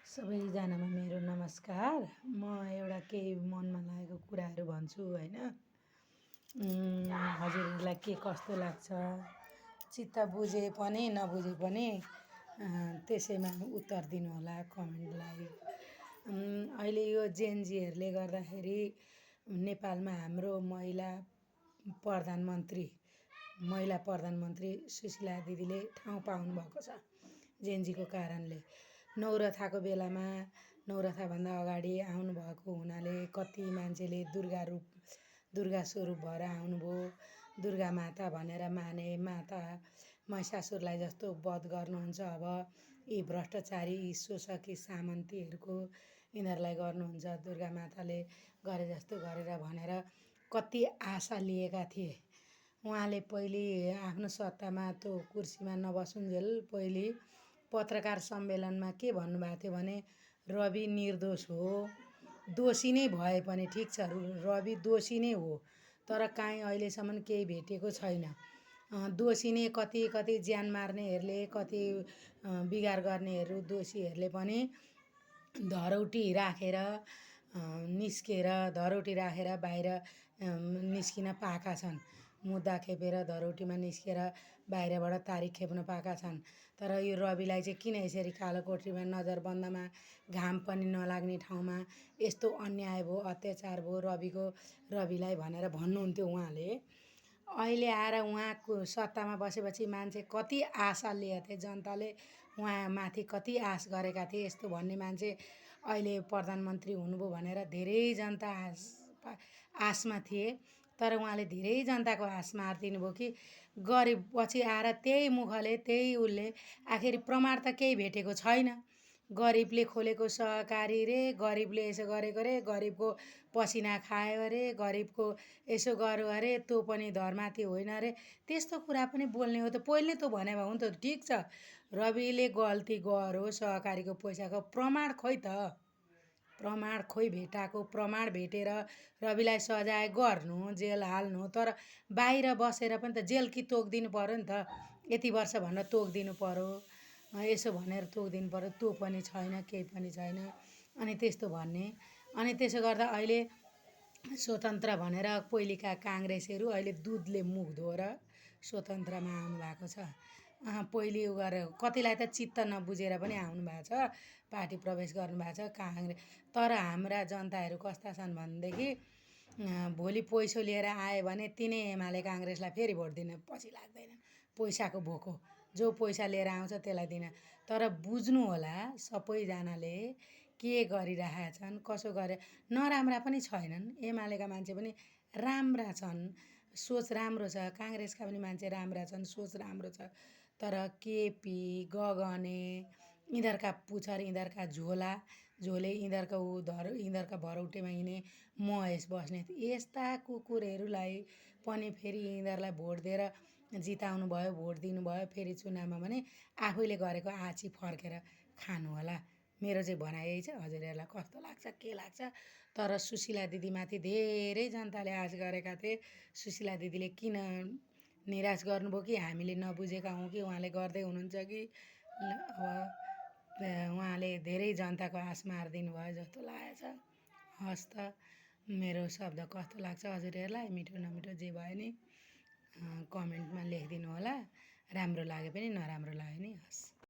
सबैजनामा मेरो नमस्कार। म एउटा केही मनमा लागेको कुराहरू भन्छु हैन। हजुरहरूलाई के कस्तो लाग्छ चित्त बुझे पनि नबुझे पनि त्यसैमा उत्तर दिनुहोला कमेन्टलाई। अहिले यो जेनजीहरूले गर्दाखेरि नेपालमा हाम्रो महिला प्रधानमन्त्री सुशीला दिदीले ठाउँ पाउनुभएको छ जेनजीको कारणले। नौरथाको बेलामा नौरथाभन्दा अगाडि आउनुभएको हुनाले कति मान्छेले दुर्गा स्वरूप भएर आउनुभयो। दुर्गा माता भनेर माने, माता महिषासुरलाई जस्तो वध गर्नुहुन्छ। अब यी भ्रष्टाचारी यी शोषक यी सामन्तीहरूको यिनीहरूलाई गर्नुहुन्छ दुर्गा माताले गरे जस्तो गरेर भनेर कति आशा लिएका थिए। उहाँले पहिले आफ्नो सत्तामा त्यो कुर्सीमा नबसुन्जेल पहिले पत्रकार सम्मेलनमा के भन्नुभएको थियो भने रवि निर्दोष हो, दोषी नै भए पनि ठिक छ, रवि दोषी नै हो, तर काहीँ अहिलेसम्म केही भेटेको छैन। दोषी नै कति ज्यान मार्नेहरूले कति बिगार गर्नेहरू दोषीहरूले पनि धरौटी राखेर बाहिर निस्किन पाएका छन्। मुद्दा खेपेर धरौटीमा निस्केर बाहिरबाट तारिख खेप्न पाएका छन्। तर यो रविलाई चाहिँ किन यसरी कालो कोठरीमा नजरबन्दमा घाम पनि नलाग्ने ठाउँमा यस्तो अन्याय भयो अत्याचार भयो रविलाई भनेर भन्नुहुन्थ्यो उहाँले। अहिले आएर उहाँको सत्तामा बसेपछि मान्छे कति आशा लिएका थिए, जनताले उहाँमाथि कति आश गरेका थिए। यस्तो भन्ने मान्छे अहिले प्रधानमन्त्री हुनुभयो भनेर धेरै जनता आशमा थिए। तर उहाँले धेरै जनताको आश मारिदिनु भयो कि गरिब पछि आएर त्यही मुखले त्यही उसले आखिर प्रमाण त केही भेटेको छैन। गरिबले खोलेको सहकारी रे, गरिबले यसो गरेको रे, गरिबको पसिना खायो अरे, गरिबको यसो गर्यो अरे, त्यो पनि धर्माथि होइन अरे, त्यस्तो कुरा पनि बोल्ने हो त पहिले त भने भए हुन्थ्यो। ठिक छ रविले गल्ती गर्यो सहकारीको पैसाको प्रमाण खोइ त, प्रमाण खोइ भेटाएको। प्रमाण भेटेर रविलाई सजाय गर्नु, जेल हाल्नु, तर बाहिर बसेर पनि त जेल कि तोकिदिनु पऱ्यो नि त। यति वर्ष भनेर तोकिदिनु पऱ्यो, यसो भनेर तोकिदिनु पऱ्यो, त्यो पनि छैन, केही पनि छैन। अनि त्यस्तो भन्ने, अनि त्यसो गर्दा अहिले स्वतन्त्र भनेर पहिलेका काङ्ग्रेसहरू अहिले दुधले मुख धोएर स्वतन्त्रमा आउनुभएको छ। पहिले उ गरेर कतिलाई त चित्त नबुझेर पनि आउनुभएको छ, पार्टी प्रवेश गर्नुभएको छ काङ्ग्रेस। तर हाम्रा जनताहरू कस्ता छन् भनेदेखि भोलि पैसो लिएर आयो भने तिनै एमाले काङ्ग्रेसलाई फेरि भोट दिन पछि लाग्दैनन्। पैसाको भोको जो पैसा लिएर आउँछ त्यसलाई दिन। तर बुझ्नु होला सबैजनाले के गरिरहेका छन्, कसो गरे नराम्रा पनि छैनन्। एमालेका मान्छे पनि राम्रा छन्, सोच राम्रो छ। काङ्ग्रेसका पनि मान्छे राम्रा छन्, सोच राम्रो छ। तर केपी गगने यिनीहरूका पुछर यिनीहरूका झोले यिनीहरूका भरौटेमा हिँडे महेश बस्नेत यस्ता कुकुरहरूलाई पनि फेरि यिनीहरूलाई भोट दिएर जिताउनु भयो, भोट दिनुभयो। फेरि चुनावमा भने आफैले गरेको आछि फर्केर खानु होला। मेरो चाहिँ भनाइ यही छ। हजुरहरूलाई कस्तो लाग्छ के लाग्छ? तर सुशीला दिदीमाथि धेरै जनताले आश गरेका थिए। सुशीला दिदीले किन निराश गर्नुभयो कि हामीले नबुझेका हौँ कि उहाँले गर्दै हुनुहुन्छ कि अब उहाँले धेरै जनताको आश मारिदिनु भयो जस्तो लागेको छ। हस् त मेरो शब्द कस्तो लाग्छ हजुरहरूलाई, मिठो नमिठो जे भयो नि कमेन्टमा लेखिदिनु होला। राम्रो लाग्यो पनि नराम्रो लाग्यो नि हस्।